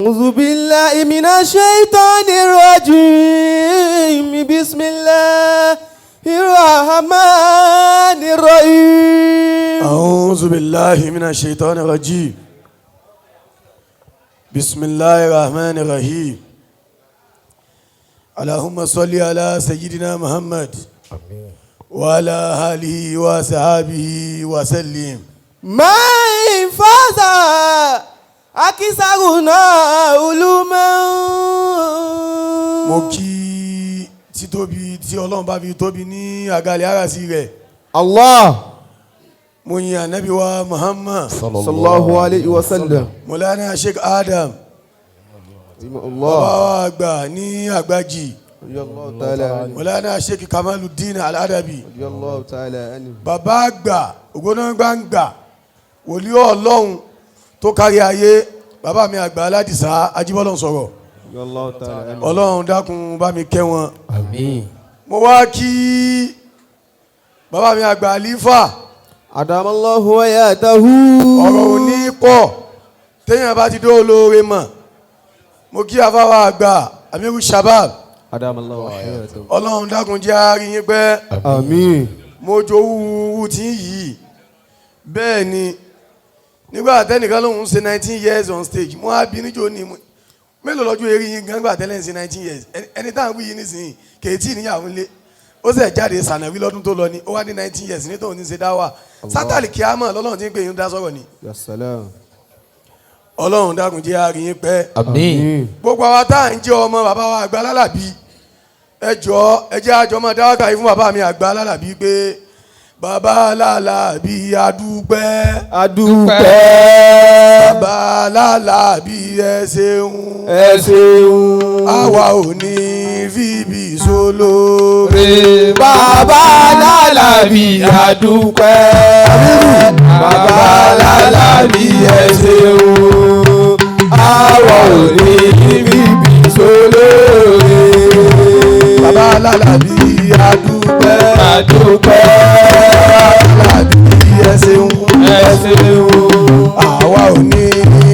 أعوذ بالله من الشيطان الرجيم بسم الله الرحمن الرحيم أعوذ بالله من الشيطان الرجيم بسم الله الرحمن الرحيم اللهم صل على سيدنا محمد وعلى آله وصحبه وسلم ما فاز أكثرنا علوما mo kí títóbi tí Ọlọ́run bá fi tóbi ní àgàlẹ̀ àràsí rẹ̀ الله mo yin ànábì wa Muhammad صلى الله عليه وسلم Mawlana Sheikh Adam الله bàbá àgbà ní àgbàjì رضي الله تعالى عنه Mawlana Sheikh Kamaluddin Al-Adabi رضي الله تعالى عنه bàbá àgbà ògbónágbàǹgbà wòlíì Ọlọ́run tó kárí ayé bàbá mi àgbà aládìsá ajíbọ́lọ́ sọ̀rọ̀ رضي الله تعالى عنه Ọlọ́run dákun bá mi kẹ́ wọn. آمين mo wá kí bàbá mi àgbà àlífà أدام الله حياته ọ̀rọ̀ òní pọ̀ téèyàn bá ti dé olóore mọ̀ mo kí afáwa àgbà amiru shabab أدام الله حياته Ọlọ́run dákun jẹ́ àárín pẹ́ آمين mo jowú tí yìí bẹ́ẹ̀ ni nígbà tẹ́nìkan lòun ṣe 19 years on stage mo á bí níjó ni mélòó lọ́jọ́ eré yín gángbà tẹ́lẹ̀ ń ṣe 19 years ẹni tá à ń wí yín nísìnyí kèétí níyàwó ńlé ó sì jáde sànàwí lọ́dún tó lọ ní ó wá ní 19 years nítorí ní ṣe dá wà sátàlì kíámọ̀ lọ́lọ́run tí ń pè yín dá sọ̀rọ̀ ni يا سلام Ọlọ́run dákun jẹ́ àárín yín pẹ́ آمين gbogbo àwa tá à ń jẹ́ ọmọ bàbá wa àgbà lálàbí ẹ jọ̀ọ́ ẹ jẹ́ àjọ máa dáwọ́kà yìí fún bàbá mi àgbà lálàbí pé bàbá lálàbí adúpẹ́ adúpẹ́ bàbá lálàbí ẹ ṣeun ẹ ṣeun àwa ò ní fíbi sólóore bàbá lálàbí adúpẹ́ bàbá lálàbí ẹ ṣeun àwa ò ní bíbí sólóore bàbá lálàbí adúpẹ́ adúpẹ́ lálàbí ẹ ṣeun ẹ ṣeun àwa ò ní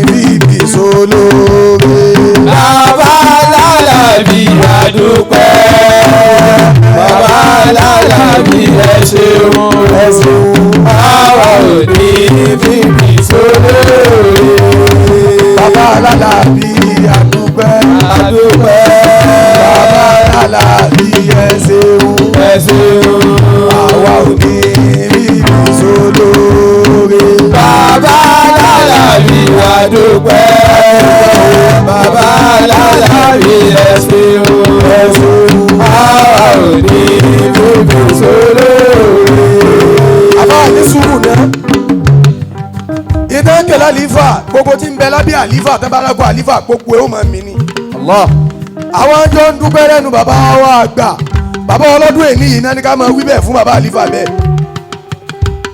fíbi sólóore bàbá lálàbí adúpẹ́ bàbá lálàbí ẹ ṣeun ẹ ṣeun àwa ò ní bíbí sólóore bàbá lálàbí adúpẹ́ adúpẹ́ bàbá lálàbí ẹ ṣeun ẹ ṣeun àwa ò ní fíbi sólóore bàbá lálàbí adúpẹ́ bàbá lálàbí ẹ ṣeun ẹ ṣeun àwa ò ní bíbí sólóore. àbá ní sùúrù náà iná kẹlẹ́ àlífà gbogbo tí ń bẹ lábẹ́ àlífà tábàlágọ́ àlífà gbogbo ẹ̀ ó máa mì ní. Allah. àwọn jọ ń dúpẹ́ lẹ́nu bàbá wa àgbà bàbá ọlọ́dún èní yìí náà ní ká máa wí bẹ́ẹ̀ fún bàbá àlífà bẹ́ẹ̀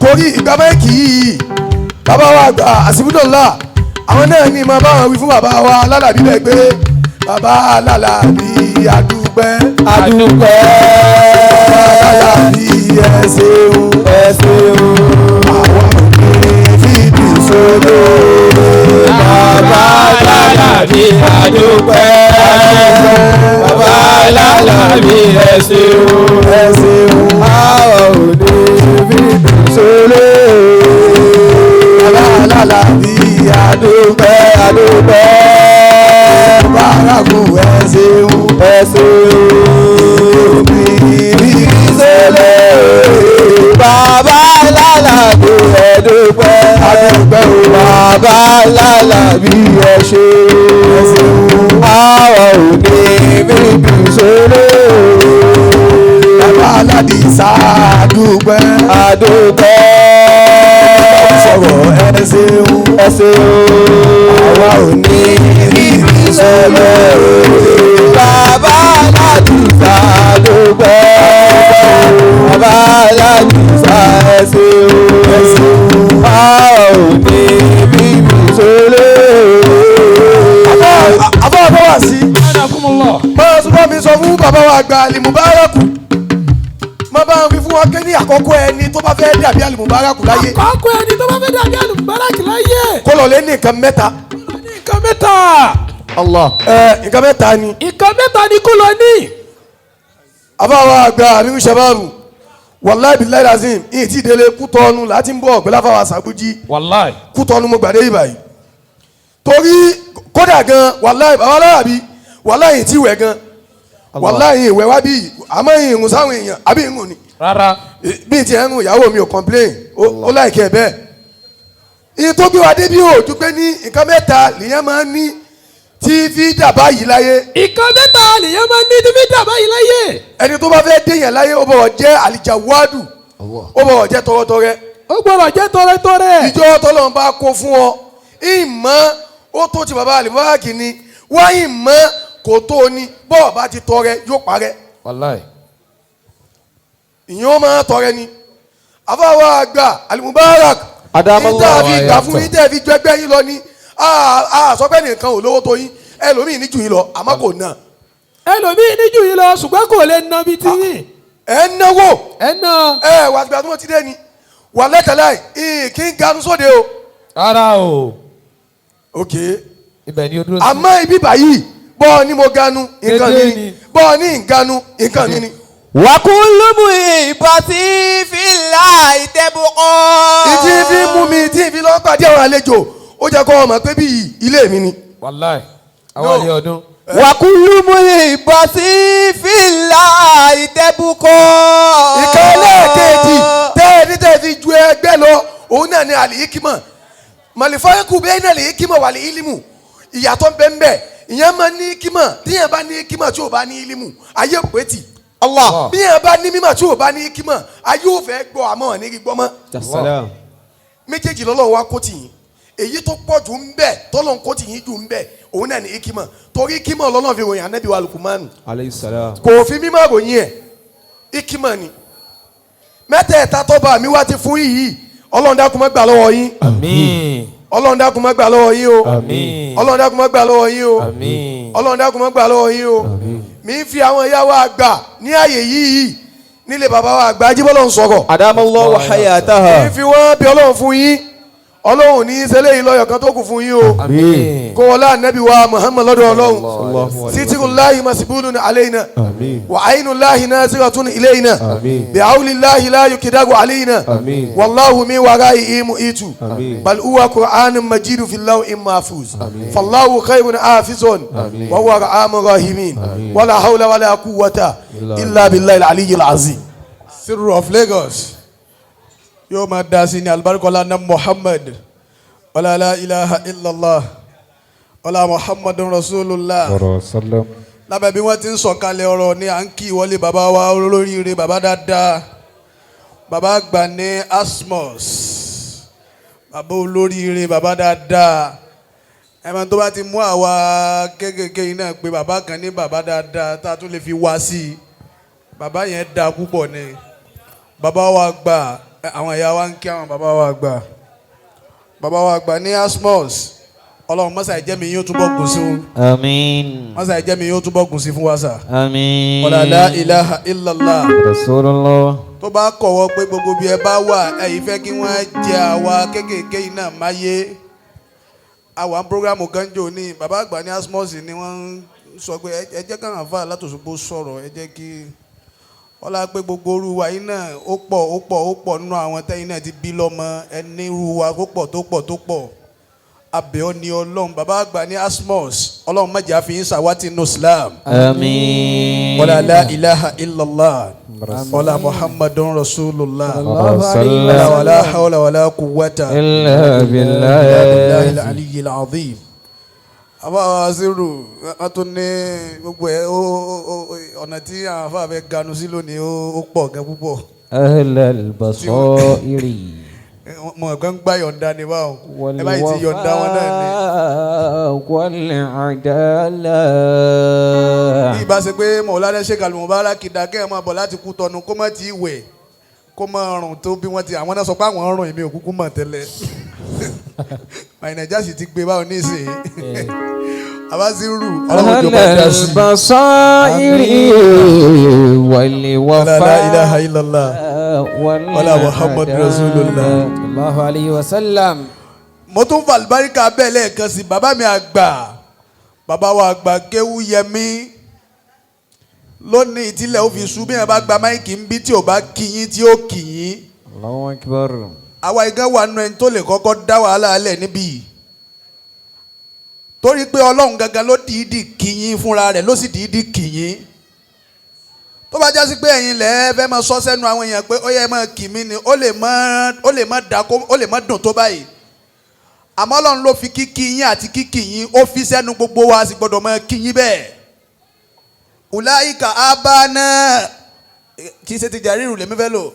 torí ìgbà máìkì yìí bàbá wa àgbà àsìbúdọ̀lá àwọn náà ní máa bá wọn wí fún bàbá wa lálàbí bẹ́ẹ̀ pé bàbá lálàbí adúpẹ́ adúpẹ́ lálàbí ẹ ṣeun ẹ ṣeun àwọn òkè fìdí sólóore bàbá lálàbí adúpẹ́ bàbá lálàbí ẹ ṣeun ẹ ṣeun àwa ò ní bíbí sólóore bàbá lálàbí adúpẹ́ adúpẹ́ bàrákù ẹ ṣeun ẹ ṣeun bíbí sólóore bàbá lálàbí ẹ dúpẹ́ adúpẹ́ o bàbá lálàbí ẹ ṣeun àwa ò ní bíbí sólóore bàbá aládìsá adúpẹ́ adúpẹ́ sọ̀rọ̀ ẹ ṣeun ẹ ṣeun àwa ò ní bíbí sólóore bàbá ládìsá dúpẹ́ bàbá ládìsá ẹ ṣeun àwa ò ní bíbí sólóore. àbọ̀ wá sí báwo sọ fún mi sọ fún bàbá wa àgbà Al-Mubarak má bá ń fi fún wọn ké ní àkọ́kọ́ ẹni tó bá fẹ́ dàbí Al-Mubarak láyé àkọ́kọ́ ẹni tó bá fẹ́ dàbí Al-Mubarak láyé kó lọ lé ní nǹkan mẹ́ta nǹkan mẹ́ta Allah. nǹkan mẹ́ta ni. nǹkan mẹ́ta ni kó lọ ní. afáwa àgbà àmì sàbáàrù wàláì billahi lazim ìyìn tí ìdílé Kútọ́nù láti ń bọ̀ pẹ̀lú afáwa Sàgbójí. wàláì. Kútọ́nù mo gbàdé ìbàyí. torí kódà gan wàláì bàbá aláàbí wàláì tí ìwẹ̀ gan wàláì ìwẹ̀ wá bí àmọ́ ìrùn sáwọn èèyàn àbí ìrùn ni. rárá. bí ti ẹ̀rùn ìyàwó mi ò complain ó láìkẹ́ bẹ́ẹ̀. ìyìn tó gbé wa débi ò dúpẹ́ ní nǹkan mẹ́ta lèyàn máa ń ní tí fi dàbá yìí láyé. nǹkan mẹ́ta lèyàn máa ń ní tí fi dàbá yìí láyé. ẹni tó bá fẹ́ déyàn láyé ó bọ̀wọ̀ jẹ́ àlìjàwádù ó bọ̀wọ̀ jẹ́ tọrọtọrẹ. ó gbọ́dọ̀ jẹ́ tọrẹtọrẹ. ìjọ tọ́lọ́run bá kó fún ọ ìmọ̀ ó tó ti bàbá Al-Mubarak ni wá ìmọ̀ kò tó ni bọ́ọ̀ bá ti tọrẹ yóò parẹ́. wàláì. ìyẹn ó máa tọrẹ ni. àfáwà àgbà Al-Mubarak Adamallahu ìtẹ́ fi gbà fún ìtẹ́ fi jọ ẹgbẹ́ yín lọ ni àsọpẹ́ nìkan ò lówó tó yín ẹlòmíì ní jù yín lọ àmọ́ kò ná. ẹlòmíì ní jù yín lọ ṣùgbọ́n kò lè ná bí tiyín. ẹ ń náwó. ẹ ná. wà á gbà tí wọ́n ti dé ni wà lẹ́tẹ̀láì kí n ganu sóde o. rárá o. ok. ibẹ̀ ni o dúró sí. àmọ́ ibi báyìí bọ́ọ̀ ni mo ganu nǹkan mi ni bọ́ọ̀ ni nganu nǹkan mi ni. wàkúlù mú ìbátí fìlà ìtẹ́bùkọ́. ìdí fi mú mi tí ìfi lọ́ọ́ pàdé àwọn àlejò ó jẹ́ kó ọmọ pé bí ilé mi ni. wàláì. àwọn ilé ọdún. wàkúlù mú ìbátí fìlà ìtẹ́bùkọ́. ìkàlẹ̀ kejì tẹ́ẹ̀ni tẹ́ẹ̀ fi ju ẹgbẹ́ lọ òun náà ni àlìyíkímọ̀ màlìfáyẹ́kù bẹ́ẹ̀ náà lè kímọ̀ wà lè ílímù ìyàtọ̀ bẹ́ẹ̀ ìyẹn máa ní kímọ̀ tíyẹn bá ní kímọ̀ tí ò bá ní ílímù ayé òpè tì. Allah. bí yẹn bá ní mímọ̀ tí ò bá ní kímọ̀ ayé ò fẹ́ gbọ́ àmọ́ ní gbọ́ mọ́. méjèèjì lọ́lọ́run wá kó tì yín èyí tó pọ̀ jù ń bẹ tọ́lọ́run kó tì yín jù ń bẹ òun náà ní kímọ̀ torí kímọ̀ lọ́lọ́run fi ròyìn Ànábì wa Lukumanu kò fi mímọ̀ ròyìn ẹ̀ kímọ̀ ni mẹ́tẹ̀ẹ̀ta tọ́ba mi wá ti fún yìí Ọlọ́run dákun má gbà lọ́wọ́ yín. àmín. Ọlọ́run dákun má gbà lọ́wọ́ yín o. àmín. Ọlọ́run dákun má gbà lọ́wọ́ yín o. àmín. Ọlọ́run dákun má gbà lọ́wọ́ yín o. mi ń fi àwọn ìyá wa àgbà ní àyè yìí nílé bàbá wa àgbà Ajíbọ́lọ́run sọ̀rọ̀. Adamallahu hayataha. mi fi wọ́n bí Ọlọ́run fún yín Ọlọ́run ní sẹ́lẹ̀ yìí lọ́yọ̀ kan tó kù fún yín o. àmín. kó wọlé Ànábì wa Muhammad lọ́dọ̀ Ọlọ́run. sitirullahi masibulun alayna. wa ainullahi naziratun ilayna. bi hawlillahi la yukidagu alayna. wallahu min waraihi mu'itu. bal huwa qur'anun majidun fil lawhin mahfuz. fallahu khayrun hafizun. wa huwa arhamur rahimin. wala hawla wala quwwata illa billahi al-aliyyil azim. Siru of Lagos yóò máa da sí ní alibarikola na Muhammad wala la ilaha illallah wala Muhammadun rasulullah lábẹ́ bí wọ́n ti ń sọ̀kalẹ̀ ọ̀rọ̀ ni à ń kí ìwọlé bàbá wa olóríire bàbá dáadáa bàbá àgbà ní Asmus bàbá olóríire bàbá dáadáa ẹ̀mọ́ tó bá ti mú àwa kéékèèké yìí náà pé bàbá kan ní bàbá dáadáa tá a tún lè fi wá sí i bàbá yẹn dáa púpọ̀ ni bàbá wa gbà àwọn ìyá wa ń kí àwọn bàbá wa gbà ní Asmus Ọlọ́run mọ́sá ìjẹ́mi yóò túbọ̀ gùn sí fún. Àmín. mọ́sá ìjẹ́mi yóò túbọ̀ gùn sí fún wa sà. Àmín. wala la ilaha illallah. Rasulullah. tó bá kọ̀wọ́ pé gbogbo bí ẹ bá wà ẹ̀yin fẹ́ kí wọ́n jẹ àwa kéékèèké yìí náà máyé àwa programu kan jò ní bàbá àgbà ní Asmus ni wọ́n sọ pé ẹ jẹ́ káwọn àfa látòṣùpọ̀ sọ̀rọ̀ ẹ jẹ́ kí wọ́n lá pé gbogbo orú wa yìí náà ó pọ̀ nínú àwọn tẹ́yìn náà ti bí lọ́mọ ẹni irú wa ó pọ̀ tó pọ̀ abẹ́ọ́ ni Ọlọ́run bàbá àgbà ní Asmus Ọlọ́run má jẹ́ àfi yín sàwátì nù Islam. Àmín. wala la ilaha illallah wala Muhammadun rasulullah wala hawla wala quwwata illa billahi al-aliyyil azim. àbá Siru a tún ní gbogbo ẹ ọ̀nà tí àwọn afá fẹ́ ganu sí lónìí ó pọ̀ gan púpọ̀. ahlal basairi. mo kàn gbá yọ̀ǹda ni báwọn ẹ báyìí ti yọ̀ǹda wọn náà ni. wal adala. bí ìbá ṣe pé Mawlana Sheikh Al-Mubarak kìdá máa bọ̀ láti Kútọ́nù kó má ti wẹ̀ kó má rùn tó bí wọ́n ti àwọn náà sọ pé àwọn rùn èmi ò kúkú mọ̀ tẹ́lẹ̀ Naija sì ti gbé báwọn nísìnyí àbá Siru ọlọ́run jọba dá sí. basairi wal wafa. la ilaha illallah wala Muhammad rasulullah. Allahu alayhi wa sallam. mo tún fa àlùbáríkà bẹ́ẹ̀ lẹ́ẹ̀kan sí bàbá mi àgbà bàbá wa àgbà kéwú yẹmí lónìí ìtìlẹ̀ ó fi sùn bí ẹ bá gba máìkì ń bí tí ò bá kìyìn tí ó kìyìn. Allahu Akbar. àwa ìgán wà nù ẹni tó lè kọ́kọ́ dá wàhálà alẹ̀ níbí torí pé ọlọ́run gangan ló dìídì kìyìn fúnra rẹ̀ ló sì dìídì kìyìn. tó bá jásí pé ẹ̀yin lẹ̀ fẹ́ máa sọ sẹ́nu àwọn èèyàn pé ó yẹ máa kì mí ni ó lè má dùn tó báyìí. àmọ́ ọlọ́run ló fi kíkì yín àti kíkì yín ó fi sẹ́nu gbogbo wa sì gbọ́dọ̀ máa kí yín bẹ́ẹ̀. ulaika abana kì í ṣe ti jàrírù lèmi fẹ́ lò.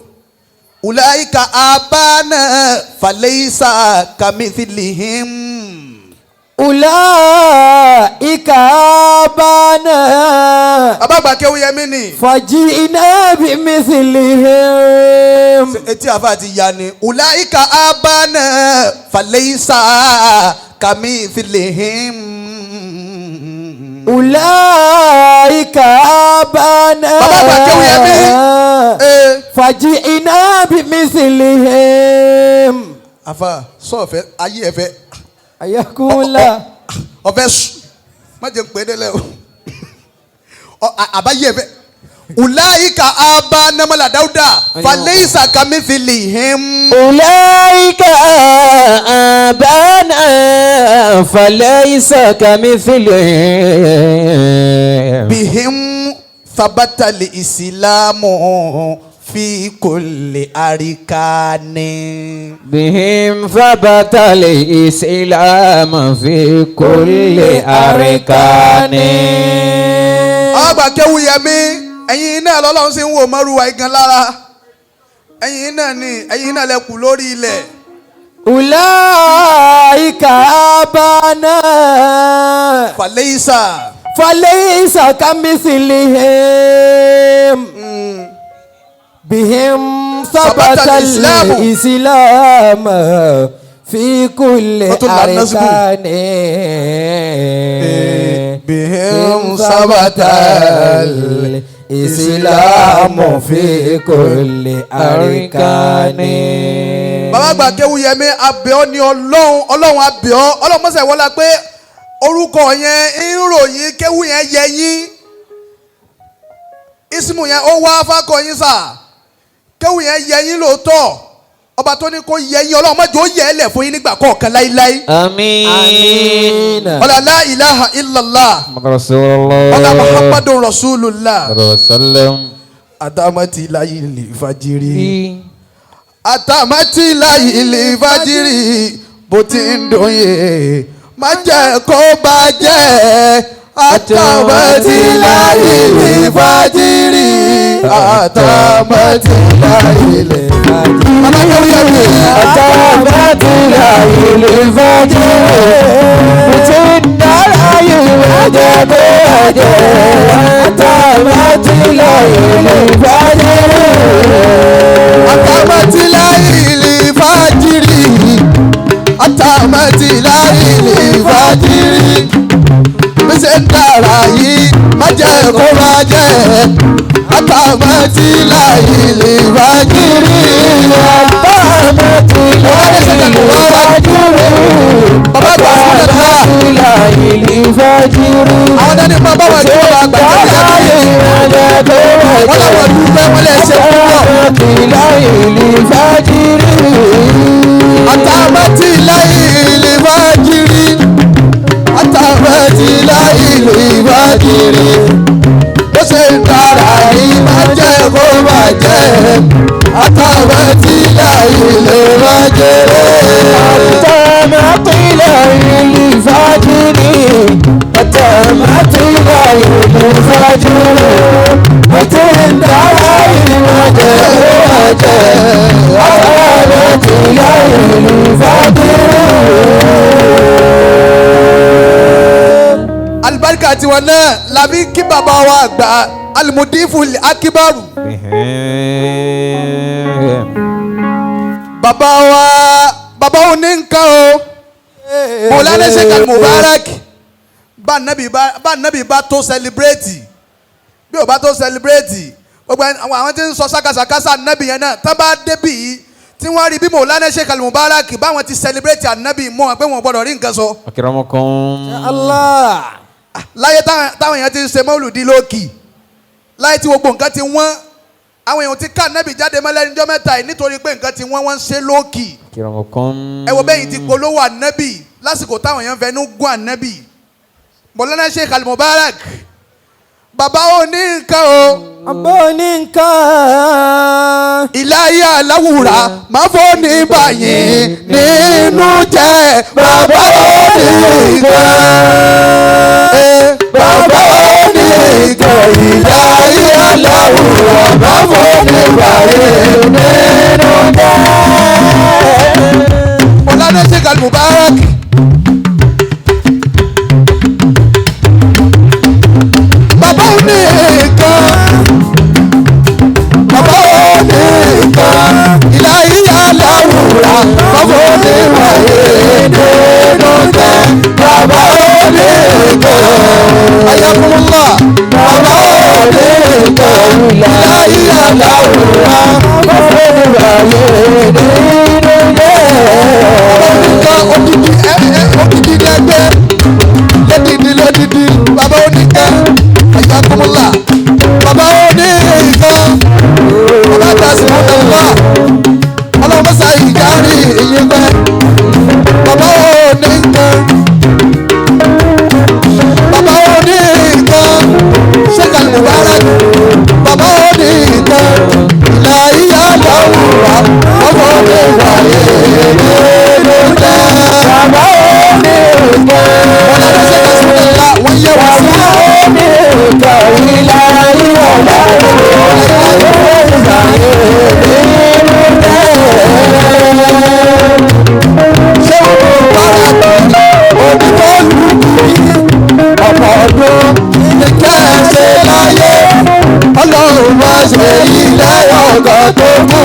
ulaika abana falaysa kamithilihim. Ulaika abana. bàbá àgbà kéwú yẹmí ni. Faji'na bimithlihim. etí àfa ti ya ni. ulaika abana falaysa kamithilihim. Ulaika abana. bàbá àgbà kéwú yẹmí. Faji'na bimithlihim. àfa sọ̀fẹ́ ayé ẹ̀fẹ́. Ayakunla. ọ̀fẹ́ sùn má jẹ́ pé délẹ̀ o àbáyé ẹ̀fẹ́. ulaika abana mala dauda falaysa kamithilihim. Ulaika abana falaysa kamithilihim. bihim thabata al-islamu fi kulli arikani. بهم ثبت الإسلام في كل أركان. àgbà kéwú yẹmí ẹ̀yin náà lọ́lọ́run sì ń wò mọ́rùwá igan lára ẹ̀yin náà lẹ kù lórí ilẹ̀. أولئك آبانا فليس كمثلهم بهم ثبت الإسلام في كل أركان. بهم ثبت الإسلام في كل أركان. bàbá àgbà kéwú yẹmí abẹ́ọ́ ni ọlọ́run abẹ́ọ́ ọlọ́run mọ́sẹ̀ wọlá pé orúkọ yẹn ń ròyìn kéwú yẹn yẹ yín ismu yẹn ó wá fákọ̀yìn sáà kéwù yẹn yẹ yín lóòótọ́ ọba tó ní kó yẹ yín ọlọ́run mọ́jọ́ ó yẹ ẹ lẹ̀ fún yín nígbà kọ̀ọ̀kan láíláí. àmín. ọ̀là la ilaha illallah. rasulullah. ọ̀là muhammadun rasulullah. rasulullah. àtàmátì láyé lè fàjírí. àtàmátì láyé lè fàjírí bó ti ń dùn yé má jẹ́ kó bàjẹ́. àtàmátì láyé lè fàjírí. àtàmátì láyé lè fàjírí. àtàmátì láyé lè fàjírí. bó ti ń dára yìí má jẹ́ kó bàjẹ́. àtàmátì láyé lè fàjírí. àtàmátì láyé lè fàjírí. àtàmátì láyé lè fàjírí. bí ṣe ń dára yìí má jẹ́ kó bàjẹ́. àtàmátì láyé lè fàjírí. àtàmátì láyé lè fàjírí. bàbá àgbà fún ẹ̀dá. láyé lè fàjírí. àwọn dání máa bá wà ní ọba àgbà tó yẹ kí wọ́n lọ́wọ́ dúpẹ́ wọ́n lè ṣe púpọ̀. àtàmátì láyé lè fàjírí. àtàmátì láyé lè fàjírí. bó ṣe ń dára yìí má jẹ́ kó bàjẹ́. àtàmátì láyé lè fàjírí. àtàmátì láyé lè fàjírí. àtàmátì láyé lè fàjírí. bó ṣe ń dára yìí má jẹ́ kó bàjẹ́. àtàmátì láyé lè fàjírí. alibarika tiwọn náà labi kí bàbá wa àgbà alimudifu akibaru. bàbá òní nǹkan o Mawlana Sheikh Al-Mubarak bá nàbì bá tó sẹlẹbírẹ́tì bí ò bá tó sẹlẹbírẹ́tì gbogbo àwọn tí ń sọ sákàsàkàsà nàbì yẹn náà tá bá débì yìí tí wọ́n rí bí Mawlana Sheikh Al-Mubarak báwọn ti sẹlẹbírẹ́tì ànábì mọ́ wọn pé wọ́n gbọ́dọ̀ rí nǹkan sọ. akramakum. Allah. láyé táwọn èèyàn ti ń ṣe mọ́lùdí lókì láyé tí gbogbo nǹkan ti wọ́n àwọn èèyàn ti ká ànábì jáde mọ́ lẹ́nu ọjọ́ mẹ́ta yìí nítorí pé nǹkan ti wọ́n ń ṣe lókì. ẹ wo bẹ́yìn ti polówó ànábì lásìkò táwọn èèyàn fẹ́ nú gún ànábì. Mọ̀lánà Sheikh Al-Mubarak bàbá ò ní nǹkan o. bàbá ò ní nǹkan. Ìláyé aláwùrà máa fọ́ ní báyìí nínú jẹ́ bàbá ò ní nǹkan. bàbá ò ní nǹkan. Ìláyé aláwùrà máa fọ́ ní báyìí nínú jẹ́. Mọ̀lánà Sheikh Al-Mubarak. Bàbá ò ní nǹkan. Bàbá ò ní nǹkan. Ìláyé aláwùrà máa fọ́ ní báyìí nínú jẹ́ bàbá ò ní nǹkan. Ayakumullah. bàbá ò ní nǹkan. Ìláyé aláwùrà máa fọ́ ní báyìí nínú jẹ́. Odidi lẹgbẹ lódìdí bàbá oníkẹ ayakumula bàbá oníkan bàbá tasimunala ọlọmọsá ìjárí ìyẹpẹ bàbá oníkan bàbá oníkan Sheikh Al-Mubarak bàbá oníkan ìlàyé aláwùrà bàbá oníkan ìlú jẹ bàbá ò ní nǹkan. Mọ̀lánà Sheikh Al-Mubarak wọ́n yẹ wá sí. Ọlọ́run má ṣe ilé ọ̀gá tó kù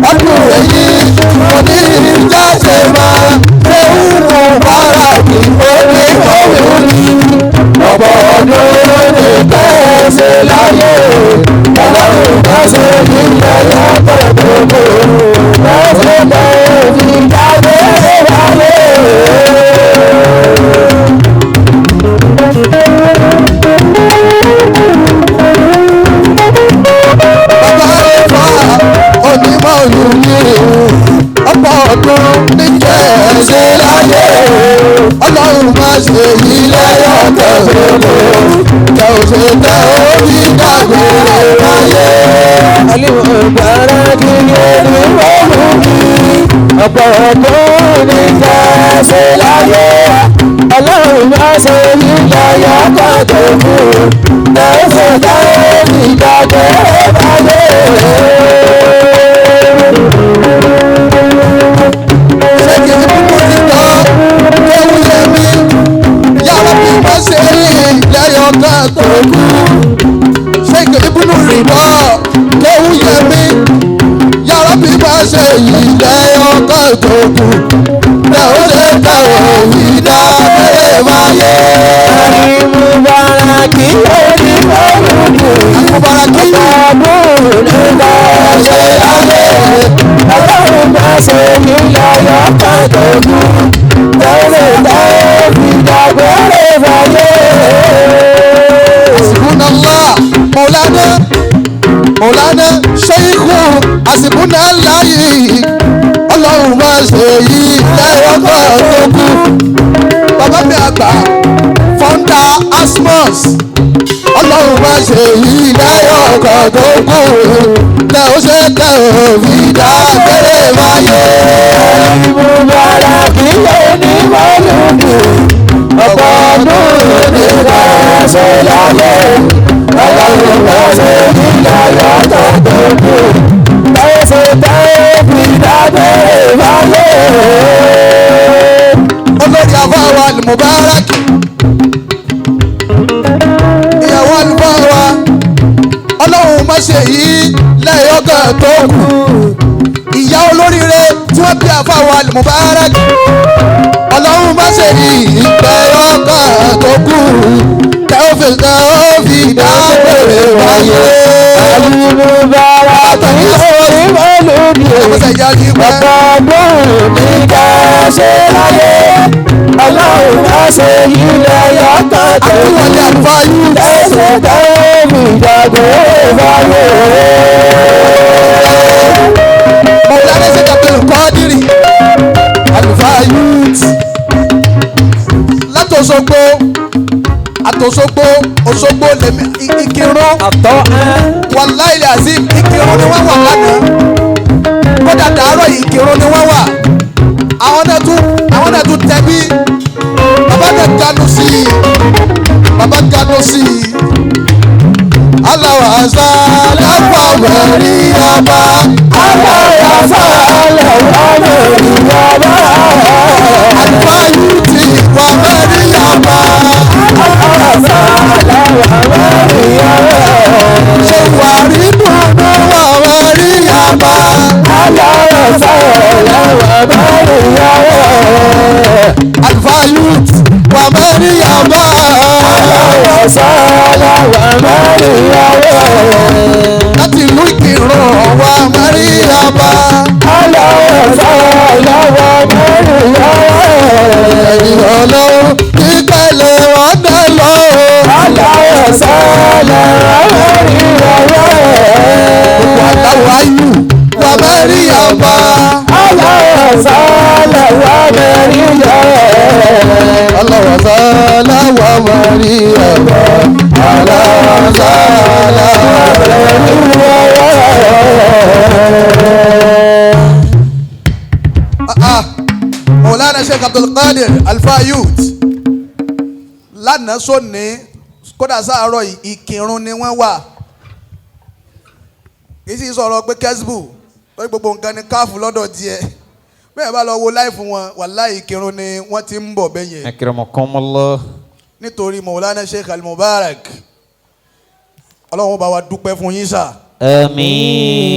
ọdún èyí òní jáde máa léwu Mubaraki oníkọ̀wé ní ọ̀pọ̀ ọdún ní kẹ́sì láyé Ọlọ́run má ṣe ilé ọ̀gá tó kù lọ́sẹ̀ lẹ́yìn jáde wáyé. Onímọ̀ olùyí ọ̀pọ̀ ọdún ní kẹ́sì láyé Ọlọ́run má ṣe ilé ọ̀tọ̀ lóko tẹ ò ṣe tẹ ó ní dàgbé láyé. Al-Mubarak ni onímọ̀ olùyí ọ̀pọ̀ ọdún ní kẹ́sì láyé Ọlọ́run má ṣe ilé ọ̀tọ̀ lóko tẹ ò ṣe tẹ ó ní dàgbé láyé. Ṣéèkì ìbùkún ti tọ́ kéwú yẹmí yàrá bí wọ́n ṣe rí lẹ́yọ̀ kan tó kú. Ṣéèkì ìbùkún rí tọ́ kéwú yẹmí yàrá bí wọ́n ṣe yí lẹ́yọ̀ kan tó kú. Tẹ ó ṣe tẹ òwì dábẹ́rẹ́ wáyé. Al-Mubarak onímọ̀ olùyí Mubarakeena ọdún ní kẹ́sì láyé Ọlọ́run má ṣe ilé ọ̀tọ̀ lóko tẹ̀lé tẹ̀lé fi dàgbére wáyé. Hasbunallah Mawlana Sheikh Hasbunallah Ọlọ́run má ṣe yí lẹ́yọ̀ kan tó kú. Bàbá mi àgbà founder Asmus Ọlọ́run má ṣe yí lẹ́yọ̀ kan tó kù tẹ ó ṣe tẹ òbí dágbére wáyé. Al-Mubarak onímọ̀ olùyí ọ̀pọ̀ ọdún ní kẹ́sì láyé Ọlọ́run má ṣe ilé ọ̀tọ̀ lóko tẹ̀lé tẹ̀lé fi dàgbére wáyé. Olórí àfáà Al-Mubarak ìyàwó àlùfáà wa Ọlọ́run má ṣe yí lẹ́yọ̀ kan tó kù. Ìyá olóríire tí wọ́n bí àfáà Al-Mubarak Ọlọ́run má ṣe yí lẹ́yọ̀ kan tó kù. Tẹ ó fi dágbére wáyé. Al-Mubarak onímọ̀ olùyí Ọ̀pọ̀ ìjà ní pẹ́. ọ̀pọ̀ ọdún ní kẹ́sì láyé ọlọ́run má ṣe ilẹ̀ yàtọ̀ tó àtúwọlé àlùfáà yìí ẹsẹ̀ tẹ́ẹ̀mì ìdàgbò ìfọyé. Mawlana Sheikh Al-Qadir àlùfáà youth látòsogbo àtòsogbo Òṣogbo lèmi Ìkìrun àtọ́ wàláhì azim Ìkìrun ni wọ́n wà lánàá kódà dàárọ̀ Ìkìrun ni wọ́n wà àwọn náà tún tẹ̀bí bàbá náà ganu sí i bàbá ganu sí i aláwọ̀ àṣà lápá wẹ̀rí ọba aláwọ̀ àṣà lọ́wọ́ lórí ọba àlùfáà yìí ti wà wẹ̀rí ọba aláwọ̀ àṣà lọ́wọ́ lórí ọba ṣé wà rí dùnú wà wẹ̀rí ọba aláwọ̀ àṣà lọ́wọ́ lórí ọba àlùfáà yìí wà wẹ̀rí ọba aláwọ̀ àṣà lọ́wọ́ lórí ọba. láti ìlú Ìkìrun wà wẹ̀rí ọba aláwọ̀ àṣà lọ́wọ́ lórí ọba. ẹ̀yìn ọlọ́run ìpẹ̀lẹ̀ ọ̀dẹ lọ. aláwọ̀ àṣà lọ́wọ́ lórí ọba. aláwọ̀ ayù wà wẹ̀rí ọba aláwọ̀ àṣà lọ́wọ́ lórí ọba. aláwọ̀ sálá wà wẹ̀rí ọba aláwọ̀ sálá wà wẹ̀rí ọba. Mawlana Sheikh Al-Qadir àlùfáà youth lánàá sóní kódà sáàárọ̀ Ìkìrun ni wọ́n wà kì í sì sọ̀rọ̀ pé kẹ́sìbù lórí gbogbo nǹkan ní káàfù lọ́dọ̀ díẹ̀ bẹ́ẹ̀ bá lọ wo láìfù wọn wàláhì Ìkìrun ni wọ́n ti ń bọ̀ bẹ́yẹn akramakumullah. nítorí Mawlana Sheikh Al-Mubarak ọlọ́run bá wa dúpẹ́ fún yín sà. Àmín.